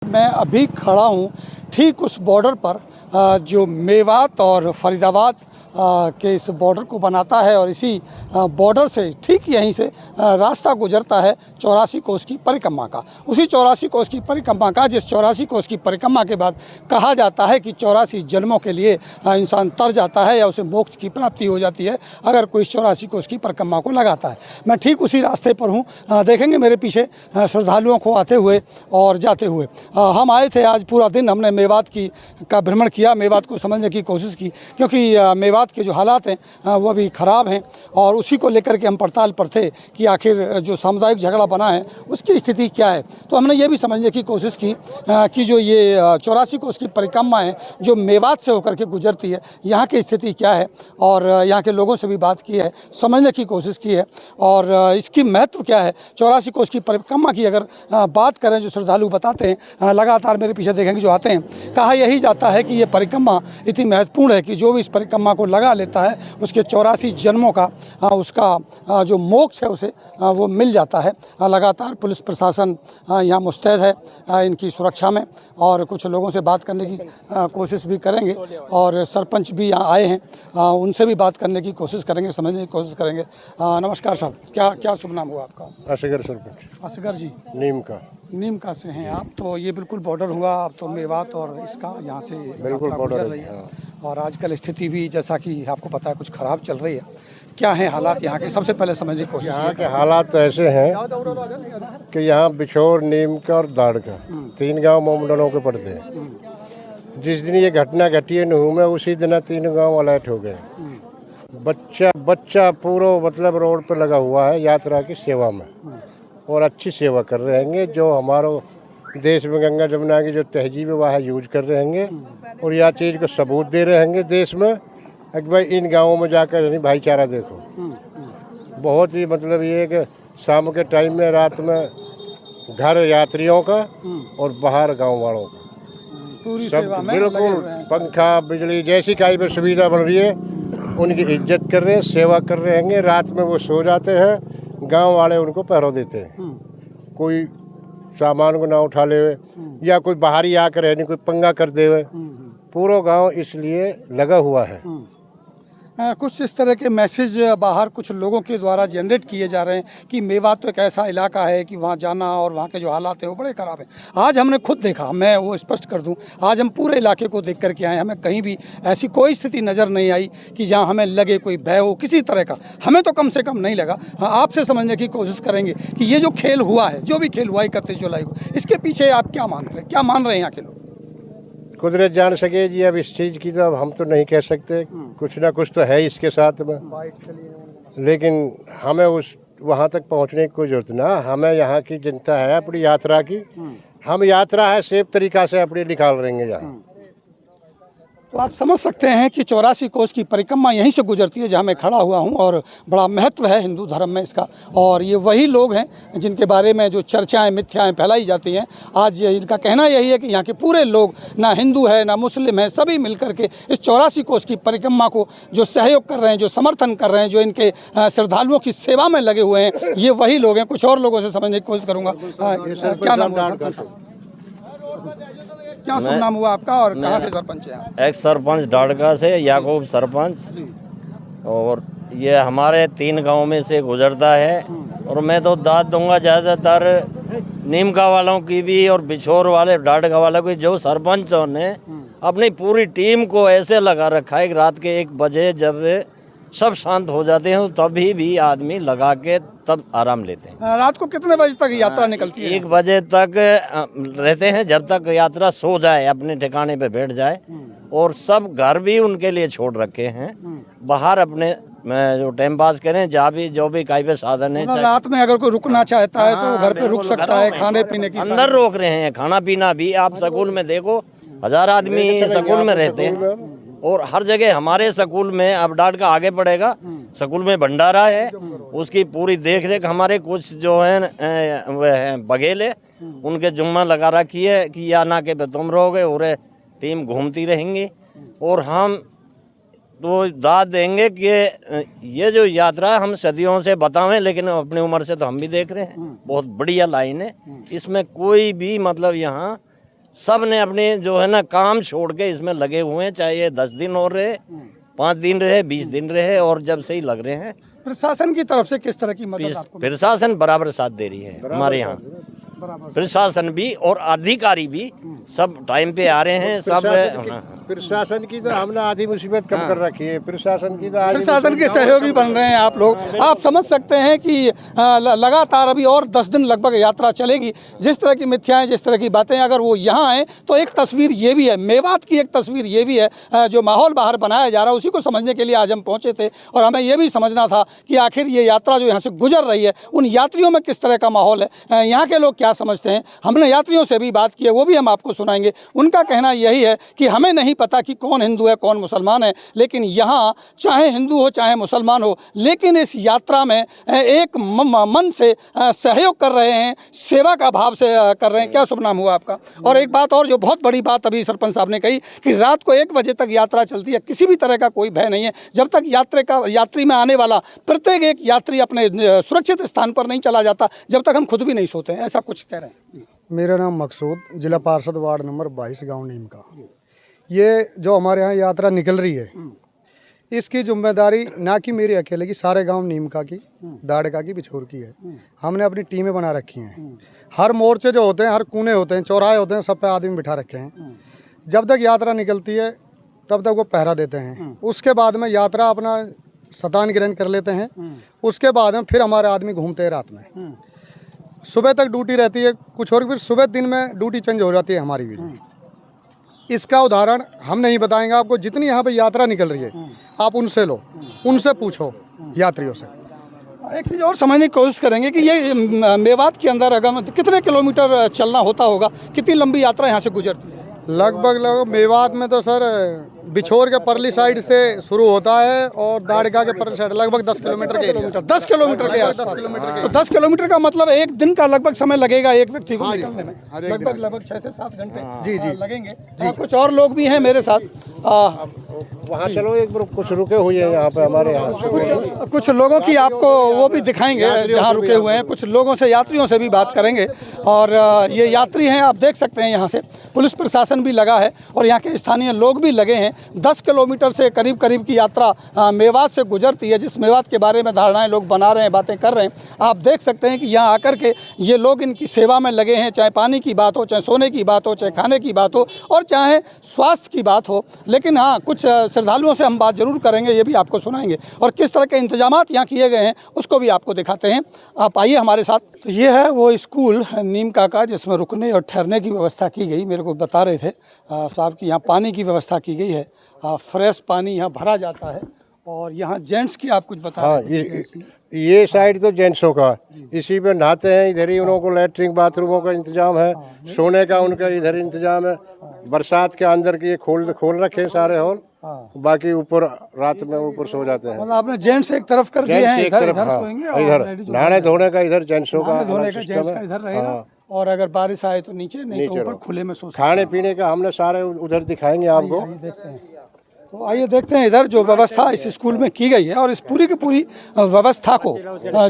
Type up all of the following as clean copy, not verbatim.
मैं अभी खड़ा हूँ ठीक उस बॉर्डर पर जो मेवात और फरीदाबाद के इस बॉर्डर को बनाता है और इसी बॉर्डर से ठीक यहीं से रास्ता गुजरता है 84 कोस की परिक्रमा का। उसी 84 कोस की परिक्रमा का, जिस 84 कोस की परिक्रमा के बाद कहा जाता है कि 84 जन्मों के लिए इंसान तर जाता है या उसे मोक्ष की प्राप्ति हो जाती है अगर कोई 84 कोस की परिक्रमा को लगाता है। मैं ठीक उसी रास्ते पर हूँ। देखेंगे मेरे पीछे श्रद्धालुओं को आते हुए और जाते हुए। हम आए थे, आज पूरा दिन हमने मेवात का भ्रमण किया, मेवात को समझने की कोशिश की, क्योंकि मेवात के जो हालात हैं वो भी ख़राब हैं और उसी को लेकर के हम पड़ताल पर थे कि आखिर जो सामुदायिक झगड़ा बना है उसकी स्थिति क्या है। तो हमने ये भी समझने की कोशिश की कि जो ये 84 कोस की परिक्रमा है जो मेवात से होकर के गुजरती है, यहाँ की स्थिति क्या है और यहाँ के लोगों से भी बात की है, समझने की कोशिश की है और इसकी महत्व क्या है। 84 कोस की परिक्रमा की अगर बात करें, जो श्रद्धालु बताते हैं, लगातार मेरे पीछे देखेंगे जो आते हैं, कहा यही जाता है कि ये परिक्रमा इतनी महत्वपूर्ण है कि जो भी इस परिक्रमा को लगा लेता है उसके 84 जन्मों का उसका जो मोक्ष है उसे वो मिल जाता है। लगातार पुलिस प्रशासन यहाँ मुस्तैद है इनकी सुरक्षा में और कुछ लोगों से बात करने की कोशिश भी करेंगे और सरपंच भी यहाँ आए हैं, उनसे भी बात करने की कोशिश करेंगे, समझने की कोशिश करेंगे। नमस्कार साहब, क्या शुभ नाम हुआ आपका? असगर सरपंच। असगर जी, नीम का से हैं आप? तो ये बिल्कुल बॉर्डर हुआ, अब तो मेवात और इसका यहाँ से बिल्कुल बॉर्डर रही है और आजकल स्थिति भी जैसा कि आपको पता है कुछ ख़राब चल रही है। क्या है हालात यहाँ के, सबसे पहले समझने की कोशिश? यहाँ के हालात ऐसे हैं कि यहाँ बिछोर, नीम का और दाड़ का 3 गांव मोमडनों के पड़ते हैं। जिस दिन ये घटना घटी है नहू में, उसी दिन 3 गांव अलर्ट हो गए। बच्चा पूरा मतलब रोड पर लगा हुआ है यात्रा की सेवा में और अच्छी सेवा कर रहे हैं। जो हमारे देश में गंगा जमुना की जो तहजीब है वह यूज कर रहे हैं और यह चीज़ को सबूत दे रहे हैं देश में कि भाई इन गांवों में जाकर भाईचारा देखो। बहुत ही मतलब ये कि शाम के टाइम में, रात में घर यात्रियों का और बाहर गांव वालों का पूरी सब सेवा में बिल्कुल पंखा, बिजली जैसी काई पर सुविधा बन रही है उनकी इज्जत कर रहे हैं, सेवा कर रहे हैं। रात में वो सो जाते हैं, गांव वाले उनको पहरा देते हैं। कोई सामान को ना उठा ले या कोई बाहरी आकर है नहीं कोई पंगा कर दे। पूरा गांव इसलिए लगा हुआ है। कुछ इस तरह के मैसेज बाहर कुछ लोगों के द्वारा जनरेट किए जा रहे हैं कि मेवात तो एक ऐसा इलाका है कि वहाँ जाना और वहाँ के जो हालात हैं वो बड़े ख़राब हैं। आज हमने खुद देखा, मैं वो स्पष्ट कर दूं, आज हम पूरे इलाके को देख करके आए, हमें कहीं भी ऐसी कोई स्थिति नज़र नहीं आई कि जहाँ हमें लगे कोई भय हो किसी तरह का। हमें तो कम से कम नहीं लगा। हाँ, आपसे समझने की कोशिश करेंगे कि ये जो खेल हुआ है, जो भी खेल हुआ 31 जुलाई को, इसके पीछे आप क्या मान रहे हैं, क्या मान रहे हैं यहाँ के लोग? कुदरत जान सके जी। अब इस चीज़ की तो अब हम तो नहीं कह सकते, कुछ ना कुछ तो है इसके साथ में, लेकिन हमें उस वहाँ तक पहुँचने की कोई जरूरत ना। हमें यहाँ की जनता है अपनी यात्रा की, हम यात्रा है सेफ तरीक़ा से अपनी निकाल रहेंगे यहाँ। तो आप समझ सकते हैं कि 84 कोस की परिक्रमा यहीं से गुजरती है जहां मैं खड़ा हुआ हूं और बड़ा महत्व है हिंदू धर्म में इसका। और ये वही लोग हैं जिनके बारे में जो चर्चाएं, मिथ्याएं फैलाई जाती हैं। आज इनका कहना यही है कि यहाँ के पूरे लोग, ना हिंदू है ना मुस्लिम है, सभी मिलकर के इस 84 कोस की परिक्रमा को जो सहयोग कर रहे हैं, जो समर्थन कर रहे हैं, जो इनके श्रद्धालुओं की सेवा में लगे हुए हैं, ये वही लोग हैं। कुछ और लोगों से समझने की कोशिश करूँगा। क्या नाम हुआ? क्या शुभ नाम हुआ आपका और कहाँ से सरपंच हैं? एक्स सरपंच डाड़का से याकूब सरपंच, और ये हमारे 3 गांव में से गुजरता है। और मैं तो दाद दूंगा ज़्यादातर नीमका वालों की भी और बिछोर वाले डाड़का वालों की, जो सरपंचों ने अपनी पूरी टीम को ऐसे लगा रखा है कि रात के 1 बजे जब सब शांत हो जाते हैं तभी भी आदमी लगा के तब आराम लेते हैं। रात को कितने बजे तक यात्रा निकलती है? 1 बजे तक रहते हैं, जब तक यात्रा सो जाए, अपने ठिकाने पे बैठ जाए। और सब घर भी उनके लिए छोड़ रखे हैं, बाहर अपने जो टाइम पास करें, जहाँ भी जो भी काई पे साधन है। रात में अगर कोई रुकना चाहता है तो घर पे रुक सकता है, खाने पीने की अंदर रोक रहे हैं, खाना पीना भी। आप स्कूल में देखो 1000 आदमी स्कूल में रहते हैं और हर जगह हमारे स्कूल में, अब डाट का आगे पड़ेगा, स्कूल में भंडारा है, उसकी पूरी देख रेख हमारे कुछ जो हैं वह हैं बघेले, उनके जुम्मा लगा रखी है कि या नाके पे तुम रहोगे और टीम घूमती रहेंगी। और हम तो दाद देंगे कि ये जो यात्रा हम सदियों से बतावें, लेकिन अपनी उम्र से तो हम भी देख रहे हैं, बहुत बढ़िया लाइन है। इसमें कोई भी मतलब यहाँ सब ने अपने जो है ना काम छोड़ के इसमें लगे हुए हैं, चाहे ये 10 दिन और रहे, 5 दिन रहे, 20 दिन रहे, और जब से ही लग रहे हैं। प्रशासन की तरफ से किस तरह की मदद आपको प्रशासन बराबर साथ दे रही है हमारे यहाँ, प्रशासन भी और अधिकारी भी सब टाइम पे आ रहे हैं। सब प्रशासन की तो हमने आधी मुसीबत कम कर रखी है, प्रशासन की तो प्रशासन के सहयोगी बन रहे हैं आप लोग। आप समझ सकते हैं कि लगातार अभी और 10 दिन लगभग यात्रा चलेगी। जिस तरह की मिथ्याएं, जिस तरह की बातें, अगर वो यहाँ आए तो एक तस्वीर ये भी है, मेवात की एक तस्वीर ये भी है। जो माहौल बाहर बनाया जा रहा है उसी को समझने के लिए आज हम पहुँचे थे, और हमें ये भी समझना था कि आखिर ये यात्रा जो यहाँ से गुजर रही है उन यात्रियों में किस तरह का माहौल है, यहाँ के लोग क्या समझते हैं। हमने यात्रियों से भी बात की है, वो भी हम आपको सुनाएंगे। उनका कहना यही है कि हमें नहीं पता कि कौन हिंदू है कौन मुसलमान है, लेकिन यहाँ चाहे हिंदू हो चाहे मुसलमान हो, लेकिन इस यात्रा में एक मन से सहयोग कर रहे हैं, सेवा का भाव से कर रहे हैं। क्या शुभ नाम हुआ आपका? और एक बात और, जो बहुत बड़ी बात अभी सरपंच साहब ने कही कि रात को 1 बजे तक यात्रा चलती है, किसी भी तरह का कोई भय नहीं है। जब तक यात्री में आने वाला प्रत्येक एक यात्री अपने सुरक्षित स्थान पर नहीं चला जाता, जब तक हम खुद भी नहीं सोते हैं। ऐसा कुछ कह रहे हैं। मेरा नाम मकसूद, जिला पार्षद वार्ड नंबर 22 गांव नीम का। ये जो हमारे यहाँ यात्रा निकल रही है, इसकी जिम्मेदारी ना कि मेरी अकेले की, सारे गांव नीमका की, दाड़का की, बिछोर की है। हमने अपनी टीमें बना रखी हैं। हर मोर्चे जो होते हैं, हर कोने होते हैं, चौराहे होते हैं, सब पे आदमी बिठा रखे हैं। जब तक यात्रा निकलती है तब तक वो पहरा देते हैं। उसके बाद में यात्रा अपना शतान ग्रहण कर लेते हैं। उसके बाद में फिर हमारे आदमी घूमते हैं रात में। सुबह तक ड्यूटी रहती है कुछ, और फिर सुबह दिन में ड्यूटी चेंज हो जाती है हमारी भी। इसका उदाहरण हम नहीं बताएंगे आपको, जितनी यहाँ पे यात्रा निकल रही है आप उनसे लो, उनसे पूछो यात्रियों से। एक चीज़ और समझने की कोशिश करेंगे कि ये मेवात के अंदर अगर कितने किलोमीटर चलना होता होगा, कितनी लंबी यात्रा यहाँ से गुजरती है? लगभग मेवात में तो सर बिछोर के परली साइड से शुरू होता है और दाड़का के परली साइड लगभग 10 किलोमीटर के 10 किलोमीटर के आसपास। तो 10 किलोमीटर का मतलब एक दिन का लगभग समय लगेगा एक व्यक्ति को निकलने में, लगभग 6 से 7 घंटे जी लगेंगे। कुछ और लोग भी हैं मेरे साथ, वहाँ चलो एक कुछ रुके हुए हैं यहाँ पे हमारे यहाँ। कुछ लोगों की आपको वो भी दिखाएंगे जहाँ रुके हुए हैं। कुछ लोगों से, यात्रियों से भी बात करेंगे। और ये यात्री हैं, आप देख सकते हैं। यहाँ से पुलिस प्रशासन भी लगा है और यहाँ के स्थानीय लोग भी लगे हैं। 10 किलोमीटर से करीब की यात्रा मेवात से गुजरती है, जिस मेवात के बारे में धारणाएं लोग बना रहे हैं, बातें कर रहे हैं। आप देख सकते हैं कि यहाँ आकर के ये लोग इनकी सेवा में लगे हैं, चाहे पानी की बात हो, चाहे सोने की बात हो, चाहे खाने की बात हो, और चाहे स्वास्थ्य की बात हो। लेकिन हाँ, कुछ श्रद्धालुओं से हम बात जरूर करेंगे, ये भी आपको सुनाएंगे, और किस तरह के इंतजामात यहाँ किए गए हैं उसको भी आपको दिखाते हैं। आप आइए हमारे साथ। तो ये है वो स्कूल नीमका का, जिसमें रुकने और ठहरने की व्यवस्था की गई। मेरे को बता रहे थे साहब कि यहाँ पानी की व्यवस्था की गई है, फ्रेश पानी यहाँ भरा जाता है। और यहाँ जेंट्स की आप कुछ बता रहे हैं? ये साइड तो जेंट्सों का, इसी पे नहाते हैं। इधर ही उन लोगों को लैट्रिन बाथरूमों का इंतजाम है, सोने का उनका इधर इंतजाम है। बरसात के अंदर की खोल रखे हैं सारे हॉल, बाकी ऊपर रात में ऊपर सो जाते हैं। मतलब आपने जेंट्स एक तरफ कर दिए हैं, इधर सोएंगे, और इधर नहाने धोने का इधर जेंट्सों का, धोने का जेंट्स का इधर रहेगा, और अगर बारिश आए तो नीचे, नहीं तो ऊपर खुले में सो। खाने पीने का हमने सारे उधर दिखाएंगे आपको। देखते हैं, तो आइए देखते हैं इधर जो व्यवस्था इस स्कूल में की गई है। और इस पूरी की पूरी व्यवस्था को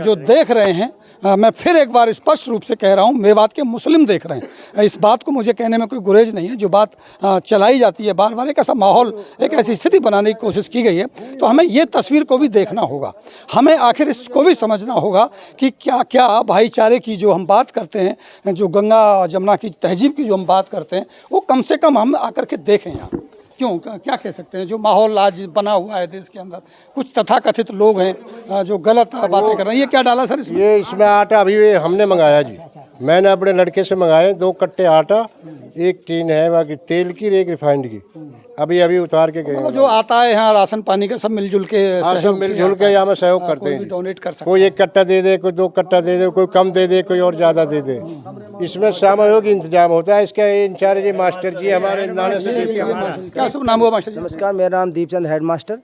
जो देख रहे हैं, मैं फिर एक बार स्पष्ट रूप से कह रहा हूँ, मेवात के मुस्लिम देख रहे हैं। इस बात को मुझे कहने में कोई गुरेज नहीं है। जो बात चलाई जाती है बार बार, एक ऐसा माहौल, एक ऐसी स्थिति बनाने की कोशिश की गई है, तो हमें ये तस्वीर को भी देखना होगा। हमें आखिर इसको भी समझना होगा कि क्या क्या भाईचारे की जो हम बात करते हैं, जो गंगा जमुना की तहजीब की जो हम बात करते हैं, वो कम से कम हम आकर के देखें यहाँ। क्यों, क्या कह सकते हैं, जो माहौल आज बना हुआ है देश के अंदर, कुछ तथाकथित लोग हैं जो गलत बातें कर रहे हैं। ये क्या डाला सर इसमें? ये इसमें आटा अभी हमने मंगाया जी, मैंने अपने लड़के से मंगाए 2 कट्टे आटा, 1 टीन है बाकी तेल की, 1 रिफाइंड की, अभी उतार के गए। जो आता है यहाँ राशन पानी का सब मिलजुल के, सब मिलजुल के यहाँ में सहयोग करते हैं। डोनेट कर सकते, कोई 1 कट्टा दे दे, कोई 2 कट्टा दे दे, कोई कम दे दे, कोई और ज़्यादा दे दे। इसमें सामूहिक इंतजाम होता है। इसका इंचार्ज मास्टर जी हमारे क्या शुभ नाम हुआ मास्टर जी? नमस्कार, मेरा नाम दीपचंद हेड मास्टर।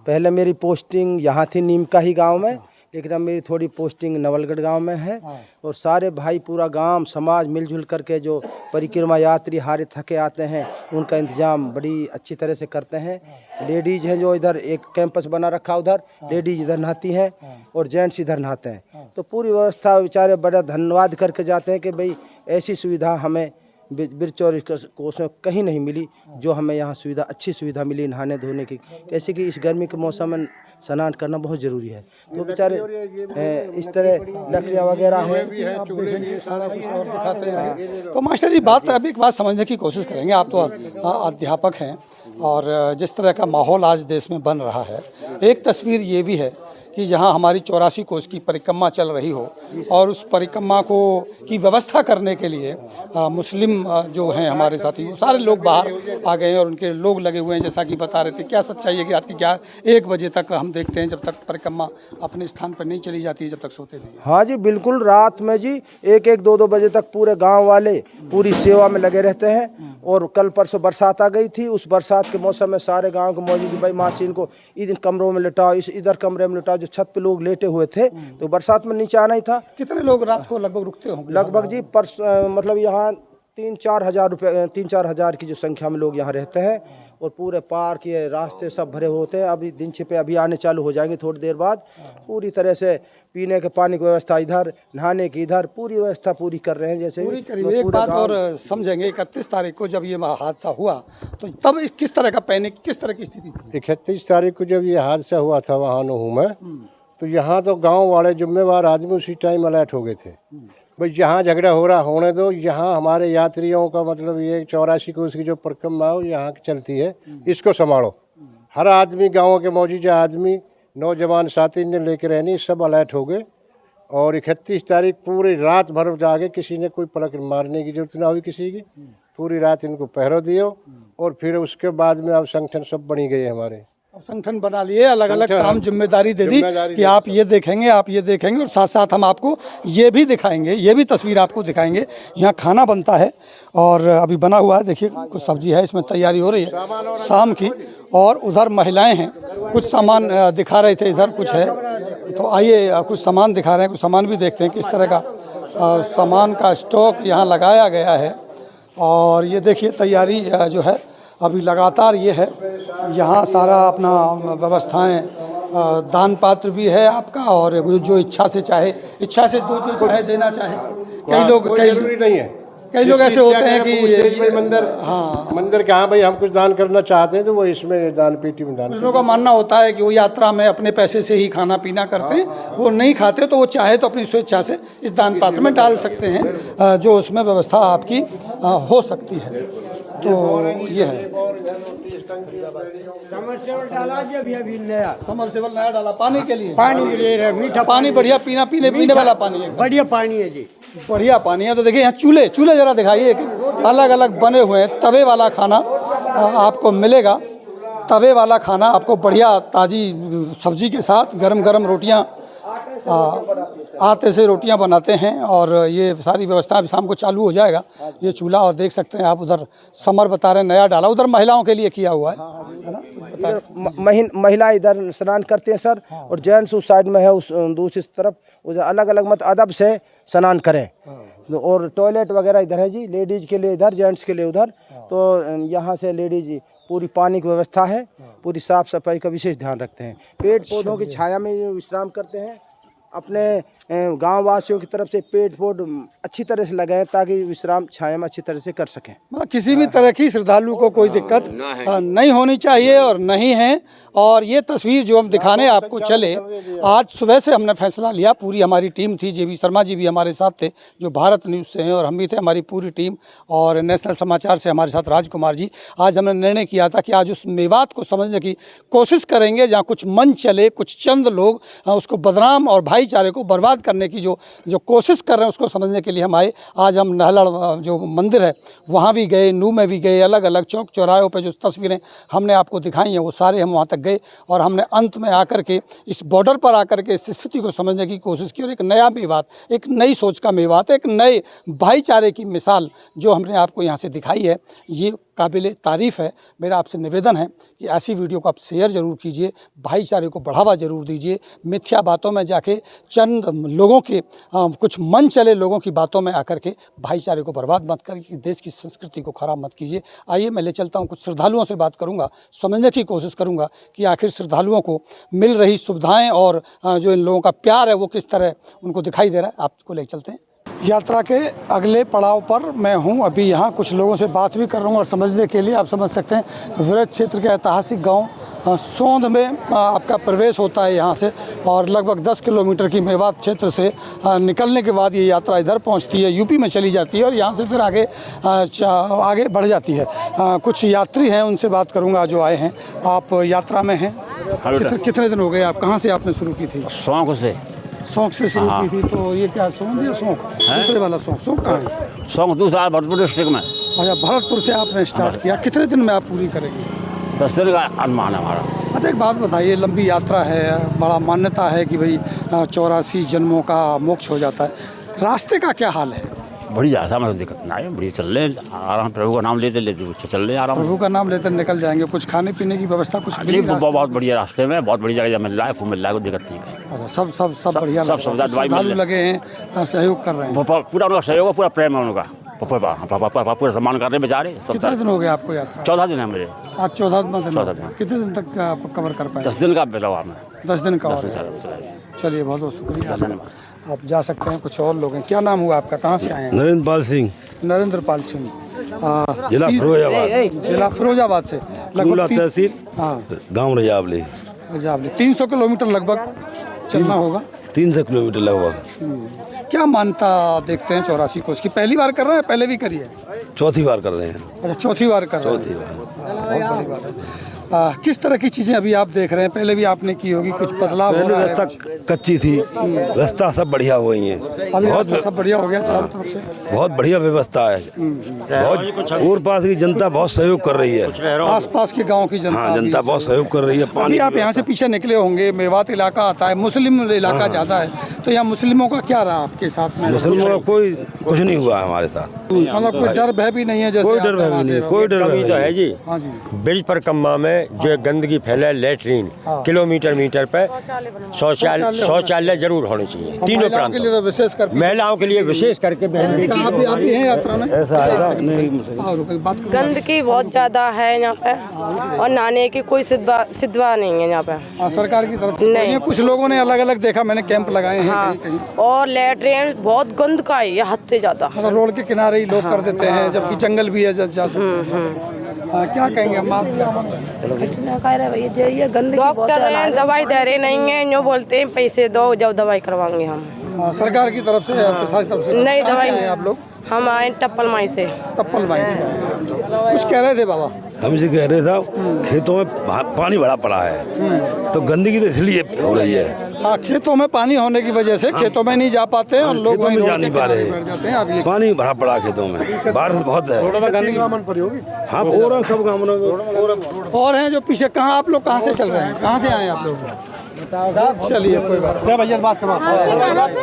पहले मेरी पोस्टिंग यहाँ थी नीमका ही गांव में, लेकिन अब मेरी थोड़ी पोस्टिंग नवलगढ़ गांव में है। और सारे भाई, पूरा गांव समाज मिलजुल करके जो परिक्रमा यात्री हारे थके आते हैं, उनका इंतजाम बड़ी अच्छी तरह से करते हैं। लेडीज हैं जो इधर एक कैंपस बना रखा, उधर लेडीज इधर नहाती हैं और जेंट्स इधर नहाते हैं। तो पूरी व्यवस्था बेचारे बड़ा धन्यवाद करके जाते हैं कि भाई ऐसी सुविधा हमें बिरच और कोस में कहीं नहीं मिली जो हमें यहाँ सुविधा, अच्छी सुविधा मिली नहाने धोने की। कैसे कि इस गर्मी के मौसम में स्नान करना बहुत ज़रूरी है। तो बेचारे इस तरह लकड़ियाँ वगैरह हैं। तो मास्टर जी अब एक बात समझने की कोशिश करेंगे। आप तो अध्यापक हैं और जिस तरह का माहौल आज देश में बन रहा है, एक तस्वीर ये भी है कि जहां हमारी 84 कोस की परिक्रमा चल रही हो और उस परिक्रमा को की व्यवस्था करने के लिए मुस्लिम जो हैं हमारे साथी, वो सारे लोग बाहर आ गए हैं और उनके लोग लगे हुए हैं। जैसा कि बता रहे थे, क्या सच्चाई है कि रात की 1 बजे तक हम देखते हैं, जब तक परिक्रमा अपने स्थान पर नहीं चली जाती है, जब तक सोते नहीं। हाँ जी बिल्कुल, रात में जी 1-1, 2-2 बजे तक पूरे गांव वाले पूरी सेवा में लगे रहते हैं। और कल परसों बरसात आ गई थी, उस बरसात के मौसम में सारे गांव के मौजूद भाई मासीन को इन कमरों में लिटाओ, इधर कमरे में लिटाओ। जो छत पे लोग लेटे हुए थे तो बरसात में नीचे आना ही था। कितने लोग रात को लगभग रुकते होंगे? लगभग जी मतलब यहाँ 3-4 हज़ार की जो संख्या में लोग यहाँ रहते हैं। और पूरे पार्क ये रास्ते सब भरे होते हैं। अभी दिन छिपे अभी आने चालू हो जाएंगे थोड़ी देर बाद। पूरी तरह से पीने के पानी की व्यवस्था इधर, नहाने की इधर, पूरी व्यवस्था पूरी कर रहे हैं। जैसे पूरी करिए। एक बात और समझेंगे, 31 तारीख को जब ये हादसा हुआ तो तब किस तरह का पैनिक, किस तरह की स्थिति थी? 31 तारीख को जब ये हादसा हुआ था वहाँ नूह में, तो यहाँ तो गांव वाले जिम्मेवार आदमी उसी टाइम अलर्ट हो गए थे। भाई जहाँ झगड़ा हो रहा होने दो, यहाँ हमारे यात्रियों का मतलब ये 84 कोस की जो परिक्रमा है यहाँ की चलती है, इसको संभालो। हर आदमी, गाँव के मौजूदा आदमी, नौजवान साथी ने लेकर रहनी, सब अलर्ट हो गए। और 31 तारीख पूरी रात भर जाके, किसी ने कोई पलक मारने की जरूरत ना हुई किसी की, पूरी रात इनको पहरा दियो। और फिर उसके बाद में अब संगठन सब बनी गए हमारे। अब संगठन बना लिए, अलग अलग काम जिम्मेदारी दे दी कि आप ये देखेंगे, आप ये देखेंगे। और साथ साथ हम आपको ये भी दिखाएंगे, ये भी तस्वीर आपको दिखाएंगे। यहाँ खाना बनता है और अभी बना हुआ है, देखिए कुछ सब्जी है, इसमें तैयारी हो रही है शाम की। और उधर महिलाएं हैं, कुछ सामान दिखा रहे थे, इधर कुछ है। तो आइए कुछ सामान दिखा रहे हैं, कुछ सामान भी देखते हैं किस तरह का सामान का स्टॉक यहाँ लगाया गया है। और ये देखिए तैयारी जो है अभी लगातार ये है। यहाँ सारा अपना व्यवस्थाएं, दान पात्र भी है आपका, और जो इच्छा से चाहे, इच्छा से जो चाहे देना चाहे। कई लोग जरूरी नहीं है, कई लोग ऐसे होते हैं कि मंदिर, हाँ मंदिर के, हाँ भाई हम कुछ दान करना चाहते हैं तो वो इसमें दान पेटी में दान। कुछ लोगों का मानना होता है कि वो यात्रा में अपने पैसे से ही खाना पीना करते हैं, वो नहीं खाते तो वो चाहे तो अपनी स्वेच्छा से इस दान पात्र में डाल सकते हैं, जो उसमें व्यवस्था आपकी हो सकती है। तो ये है। समरसेबल नया डाला पानी के लिए, मीठा पानी, बढ़िया पीने वाला पानी है, बढ़िया पानी है जी, बढ़िया पानी है। तो देखिए यहाँ चूल्हे जरा दिखाइए, अलग अलग बने हुए हैं। तवे वाला खाना आपको मिलेगा, तवे वाला खाना आपको बढ़िया ताज़ी सब्जी के साथ गरम गरम रोटियाँ, आटे से रोटियां बनाते हैं। और ये सारी व्यवस्था अभी शाम को चालू हो जाएगा। ये चूल्हा, और देख सकते हैं आप उधर समर बता रहे हैं नया डाला, उधर महिलाओं के लिए किया हुआ है ना? महिला इधर स्नान करते हैं सर, और जेंट्स उस साइड में है, उस दूसरी तरफ उधर अलग अलग मत अदब से स्नान करें। और टॉयलेट वगैरह इधर है जी, लेडीज के लिए इधर, जेंट्स के लिए उधर। तो यहाँ से लेडीज पूरी पानी की व्यवस्था है, पूरी साफ सफाई का विशेष ध्यान रखते हैं। पेड़ पौधों की छाया में विश्राम करते हैं। अपने गांव वासियों की तरफ से पेड़ पौध अच्छी तरह से लगाएं ताकि विश्राम छाया में अच्छी तरह से कर सकें। मतलब किसी भी तरह की श्रद्धालु को कोई दिक्कत नहीं होनी चाहिए और नहीं है। और ये तस्वीर जो हम दिखाने आपको चले, आज सुबह से हमने फैसला लिया, पूरी हमारी टीम थी, जेबी शर्मा जी भी हमारे साथ थे जो भारत न्यूज़ से हैं, और हम भी थे, हमारी पूरी टीम, और नेशनल समाचार से हमारे साथ राजकुमार जी। आज हमने निर्णय किया था कि आज उस मेवात को समझने की कोशिश करेंगे जहाँ कुछ मन चले, कुछ चंद लोग उसको बदनाम और भाईचारे को बर्बाद करने की जो कोशिश कर रहे हैं, उसको समझने के लिए हम आए। आज हम नहलड़ जो मंदिर है वहाँ भी गए, नूह में भी गए, अलग अलग चौक चौराहों पे जो तस्वीरें हमने आपको दिखाई हैं वो सारे हम वहाँ तक गए। और हमने अंत में आकर के इस बॉर्डर पर आकर के इस स्थिति को समझने की कोशिश की, और एक नया मेवात, एक नई सोच का मेवात, एक नए भाईचारे की मिसाल जो हमने आपको यहाँ से दिखाई है, ये काबिल तारीफ़ है। मेरा आपसे निवेदन है कि ऐसी वीडियो को आप शेयर ज़रूर कीजिए, भाईचारे को बढ़ावा ज़रूर दीजिए। मिथ्या बातों में जाके चंद लोगों के कुछ मन चले लोगों की बातों में आकर के भाईचारे को बर्बाद मत करिए, देश की संस्कृति को ख़राब मत कीजिए। आइए मैं ले चलता हूँ, कुछ श्रद्धालुओं से बात करूँगा, समझने की कोशिश करूँगा कि आखिर श्रद्धालुओं को मिल रही सुविधाएँ और जो इन लोगों का प्यार है वो किस तरह उनको दिखाई दे रहा है। आपको ले चलते हैं। यात्रा के अगले पड़ाव पर मैं हूं। अभी यहाँ कुछ लोगों से बात भी कर रहा हूँ और समझने के लिए आप समझ सकते हैं व्रज क्षेत्र के ऐतिहासिक गांव सोंध में आपका प्रवेश होता है यहाँ से, और लगभग 10 किलोमीटर की मेवात क्षेत्र से निकलने के बाद ये यात्रा इधर पहुँचती है, यूपी में चली जाती है और यहाँ से फिर आगे बढ़ जाती है। कुछ यात्री हैं, उनसे बात करूँगा जो आए हैं। आप यात्रा में हैं, कितने दिन हो गए? आप कहाँ से आपने शुरू की थी? शौक से शुरू की थी। तो ये क्या सोंध या शौक? दूसरे वाला शौक कहाँ है? शौक दूसरा भरतपुर डिस्ट्रिक्ट में। अच्छा, भरतपुर से आपने स्टार्ट किया। कितने दिन में आप पूरी करेंगे? 10 दिन का अनुमान है हमारा। अच्छा, एक बात बताइए, लंबी यात्रा है, बड़ा मान्यता है कि भाई 84 जन्मों का मोक्ष हो जाता है, रास्ते का क्या हाल है? बड़ी आशा में दिक्कत ना है, बड़ी चल रहे आराम, प्रभु का नाम लेते लेते चल रहे आराम। प्रभु का नाम लेते निकल जाएंगे। कुछ खाने पीने की व्यवस्था कुछ मिली? बहुत बढ़िया रास्ते में, बहुत बढ़िया जगह मिल रहा है, खूब मिल रहा है, कोई दिक्कत नहीं है। अच्छा, सब बढ़िया, सब सुविधा दवाई मिल रही है। लगे हैं, सहयोग कर रहे हैं। पूरा उनका सहयोग है, पूरा प्रेम है उनका, पूरा सम्मान कर रहे हैं बेचारे। कितने दिन हो गए आपको यात्रा? 14 दिन है मेरे। आज 14 दिन। 14 दिन। कितने दिन तक कवर कर पाए? 10 दिन का बिलवा में। 10 दिन का। 10 दिन चलिए, बहुत बहुत शुक्रिया। धन्यवाद। आप जा सकते हैं। कुछ और लोग हैं। क्या नाम हुआ आपका? कहाँ से आए हैं? नरेंद्र पाल सिंह, नरेंद्र पाल सिंह, जिला फिरोजाबाद, जिला फिरोजाबाद से। कुला तहसील, हाँ, गांव रजावली। 300 किलोमीटर लगभग चलना होगा। 300 किलोमीटर लगभग। क्या मानता देखते हैं 84 को? इसकी पहली बार कर रहे हैं, पहले भी करी है? चौथी बार कर रहे हैं। अच्छा, चौथी बार कर रहे हैं। चौथी बार। बहुत बड़ी बात है। किस तरह की चीज़ें अभी आप देख रहे हैं? पहले भी आपने की होगी, कुछ बदलाव हो पहले रहा है? रास्ता कच्ची थी, रास्ता सब बढ़िया हो गई है। अभी रास्ता सब बढ़िया हो गया चारों तरफ से। बहुत बढ़िया व्यवस्था है। बहुत और पास की जनता बहुत सहयोग कर रही है। आसपास के गांव की जनता? हाँ, जनता बहुत सहयोग कर रही है। अभी आप यहाँ से पीछे निकले होंगे, मेवात इलाका आता है, मुस्लिम इलाका ज़्यादा है, तो यहाँ मुस्लिमों का क्या रहा आपके साथ में? मुसलमानों का कोई कुछ नहीं हुआ हमारे साथ। मतलब कोई डर भय भी नहीं है? जैसे कोई डर भय भी नहीं, कोई डर भय तो है जी। हाँ जी। ब्रिज पर कम्मा में जो गंदगी फैले, लेटरीन किलोमीटर मीटर पे शौचालय जरूर होने चाहिए तीनों प्रांतों के लिए तो विशेष कर महिलाओं के लिए विशेष करके। आप भी हैं यात्रा में? गंदगी बहुत ज्यादा है यहाँ पे और नहाने की कोई सिद्धवा नहीं है यहाँ पे सरकार की तरफ से। नहीं। कुछ लोगों ने अलग अलग देखा, मैंने कैंप लगाए हैं। हाँ, कहीं कहीं और लेटरिन बहुत गंद का है, हद से ज्यादा। मतलब रोड के किनारे ही लोग कर देते हैं, जबकि जंगल भी है। क्या कहेंगे हम? डॉक्टर हैं, दवाई दे रहे नहीं है, जो बोलते हैं पैसे दो, जब दवाई करवाएंगे हम। सरकार की तरफ से, प्रशासन की तरफ से? नहीं, दवाई आप लोग? हम आए टप्पल माई से। टप्पल माई से कुछ कह रहे थे बाबा? हम इसे कह रहे था, खेतों में पानी भरा पड़ा है, तो गंदगी तो इसलिए हो रही है। हाँ, खेतों में पानी होने की वजह से खेतों में नहीं जा पाते हैं और लोग खेतों में जा नहीं पा रहे हैं। पानी भरा पड़ा खेतों में, बारिश बहुत है। हाँ, और सब गाँव और हैं जो पीछे। कहाँ आप लोग कहाँ से चल रहे हैं? कहाँ से आए आप लोग? चलिए, कोई बात नहीं भैया, बात करवा।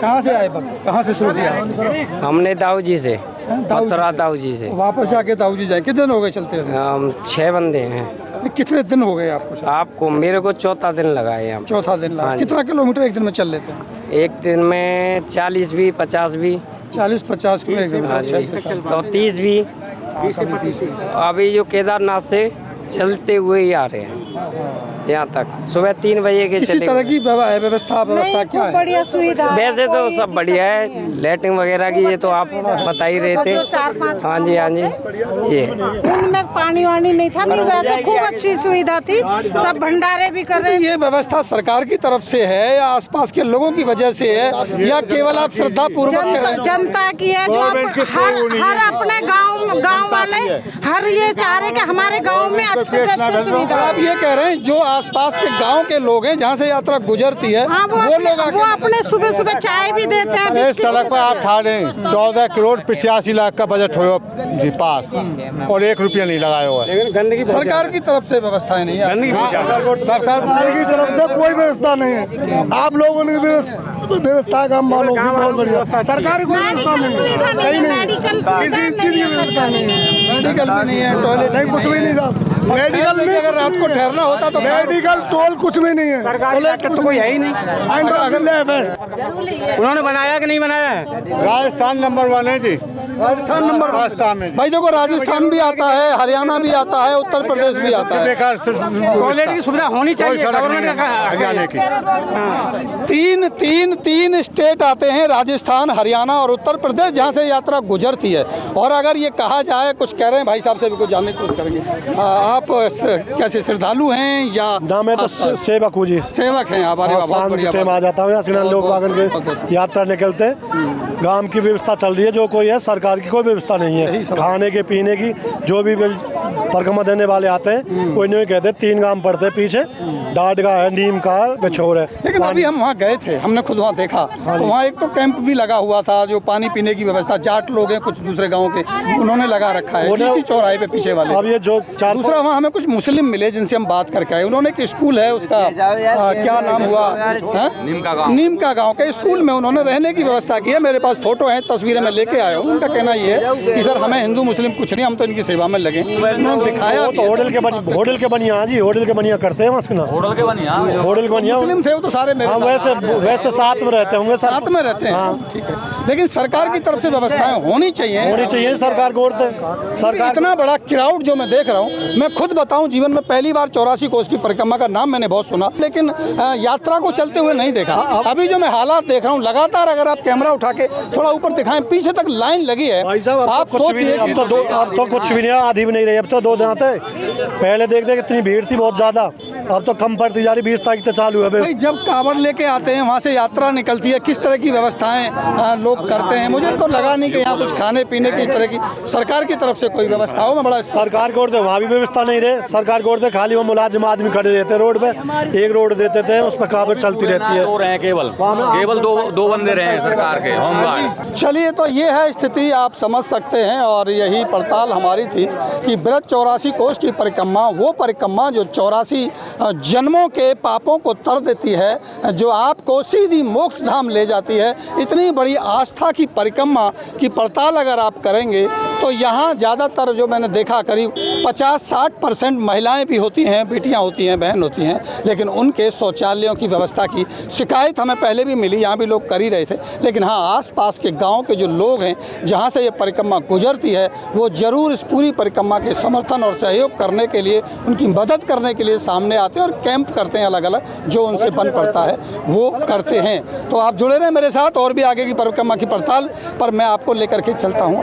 कहाँ से आए? कहाँ से शुरू किया? हमने दाऊ जी से, दाऊ जी से वापस जाके दाऊ जी जाए। कितने दिन हो गए चलते हुए? हम 6 बंदे हैं। कितने दिन हो गए आपको? आपको मेरे को चौथा दिन लगा है यहाँ। चौथा दिन लगा। कितना किलोमीटर एक दिन में चल लेते हैं? एक दिन में 40 भी, 50 भी। 40-50 किलोमीटर तो 30 भी। अभी जो केदारनाथ से चलते हुए ही आ रहे हैं यहाँ तक, सुबह 3 बजे के। किसी तरह की व्यवस्था क्या है? बढ़िया सुविधा। वैसे तो सब बढ़िया है, लैट्रिन वगैरह की ये तो आप बता ही रहे थे। हाँ जी, हाँ जी। ये उनमें पानी वानी नहीं था, नहीं वैसे खूब अच्छी सुविधा थी, सब भंडारे भी कर रहे हैं। ये व्यवस्था सरकार की तरफ से है या आसपास के लोगों की वजह से है, या केवल आप श्रद्धा पूर्वक? जनता की है, जो हर अपने गांव वाले हर ये चाह रहे कि हमारे गांव में अच्छे से अच्छी सुविधा। आप ये कह रहे हैं जो आसपास के गांव के लोग हैं जहाँ से यात्रा गुजरती है, हाँ, वो लोग अपने सुबह सुबह चाय भी देते हैं। सड़क पर आप ठाड़े 14 करोड़ 85 लाख का बजट हो जी पास, और 1 रुपया नहीं लगाया हुआ है। सरकार की तरफ से व्यवस्थाएं नहीं है। सरकार की तरफ से कोई व्यवस्था नहीं है। आप लोगों ने व्यवस्था का मानो बहुत बढ़िया। सरकारी कोई व्यवस्था नहीं है, किसी चीज की व्यवस्था नहीं है। मेडिकल भी नहीं है, टॉयलेट नहीं, कुछ भी नहीं साहब। मेडिकल में अगर रात को ठहरना होता तो मेडिकल टोल कुछ भी नहीं है। तो कोई है ही नहीं। अगर उन्होंने बनाया कि नहीं बनाया है? राजस्थान नंबर 1 है जी। राजस्थान नंबर राजस्थान में भाई देखो, राजस्थान भी आता है, हरियाणा भी आता है, उत्तर प्रदेश भी आता है। टॉयलेट की सुविधा होनी चाहिए गवर्नमेंट का। हरियाणा की तीन स्टेट आते हैं, राजस्थान, हरियाणा और उत्तर प्रदेश, जहाँ से यात्रा गुजरती है। और अगर ये कहा जाए, कुछ कह रहे हैं भाई साहब से भी कुछ जानने की कोशिश करेंगे। आप कैसे श्रद्धालु हैं या मैं तो सेवक हूँ जी, सेवक हैं आप? बहुत बढ़िया टाइम आ जाता हूँ यहाँ से लोग वागन के यात्रा निकलते। गांव की व्यवस्था चल रही है, जो कोई है, सरकार की कोई व्यवस्था नहीं है। खाने के पीने की जो भी परिक्रमा देने वाले आते हैं कोई नहीं कहते। 3 गांव पड़ते हैं पीछे, डाडगा है, नीम का, बिछोर है। लेकिन अभी हम वहाँ गए थे, हमने खुद वहाँ देखा, तो वहाँ एक तो कैंप भी लगा हुआ था, जो पानी पीने की व्यवस्था, जाट लोग हैं कुछ दूसरे गाँव के, उन्होंने लगा रखा है इसी चौराहे पे पीछे वाले। अब ये जो दूसरा वहाँ हमें कुछ मुस्लिम मिले जिनसे हम बात करके आए, उन्होंने एक स्कूल है, उसका क्या नाम हुआ, नीम का गाँव के स्कूल में उन्होंने रहने की व्यवस्था की है। मेरे पास फोटो है, तस्वीरें मैं लेके आया हूँ। उनका कहना ये है कि सर हमें हिंदू मुस्लिम कुछ नहीं, हम तो इनकी सेवा में लगे। उन्होंने दिखाया तो होटल के बनिया जी, होटल के बनिया करते हैं मस्कना, होटल के बनिया मुस्लिम थे वो तो सारे मेरे वैसे साथ में रहते होंगे, साथ में रहते हैं, ठीक है। लेकिन सरकार की तरफ से व्यवस्थाएं होनी चाहिए सरकार को। सरकार इतना बड़ा क्राउड जो मैं देख रहा हूँ, मैं खुद बताऊं, जीवन में पहली बार 84 कोस की परिक्रमा का नाम मैंने बहुत सुना, लेकिन यात्रा को चलते हुए नहीं देखा। अभी जो मैं हालात देख रहा हूँ, लगातार अगर आप कैमरा उठा के थोड़ा ऊपर दिखाएं, पीछे तक लाइन लगी है। आप सोचिए, अब तो कुछ भी नहीं, आधी भी नहीं रही, अब तो 2 दिन आते। पहले देखते कितनी भीड़ थी, बहुत ज्यादा, अब तो कम पड़ती जा रही। 20 तारीख से चालू है भाई। जब कांवड़ लेके आते हैं, वहाँ से यात्रा निकलती है, किस तरह की व्यवस्थाएं लोग करते हैं? मुझे तो लगा नहीं कि यहाँ कुछ खाने पीने की इस तरह की सरकार की तरफ से कोई व्यवस्था हो। मैं बड़ा सरकार को वहाँ भी व्यवस्था नहीं रहे, सरकार को खाली वो मुलाजिम आदमी खड़े रहते रोड पे, एक रोड देते थे, उस पर काबड़ चलती रहती है। केवल दो बंदे रहे सरकार के होमगार्ड। चलिए, तो ये है स्थिति, आप समझ सकते हैं। और यही पड़ताल हमारी थी कि बृहद 84 कोस की परिक्रमा, वो परिक्रमा जो 84 जन्मों के पापों को तर देती है, जो आपको सीधी मोक्ष धाम ले जाती है। इतनी बड़ी आस्था की परिक्रमा की पड़ताल अगर आप करेंगे तो यहाँ ज़्यादातर जो मैंने देखा, करीब 50-60% महिलाएं भी होती हैं, बेटियां होती हैं, बहन होती हैं, लेकिन उनके शौचालयों की व्यवस्था की शिकायत हमें पहले भी मिली, यहाँ भी लोग कर ही रहे थे। लेकिन हाँ, आसपास के गांव के जो लोग हैं, जहाँ से ये परिक्रमा गुजरती है, वो ज़रूर इस पूरी परिक्रमा के समर्थन और सहयोग करने के लिए, उनकी मदद करने के लिए सामने आते हैं और कैंप करते हैं, अलग अलग जो उनसे बन पड़ता है वो करते हैं। तो आप जुड़े रहें मेरे साथ, और भी आगे की परिक्रमा की पड़ताल पर मैं आपको लेकर के चलता हूँ।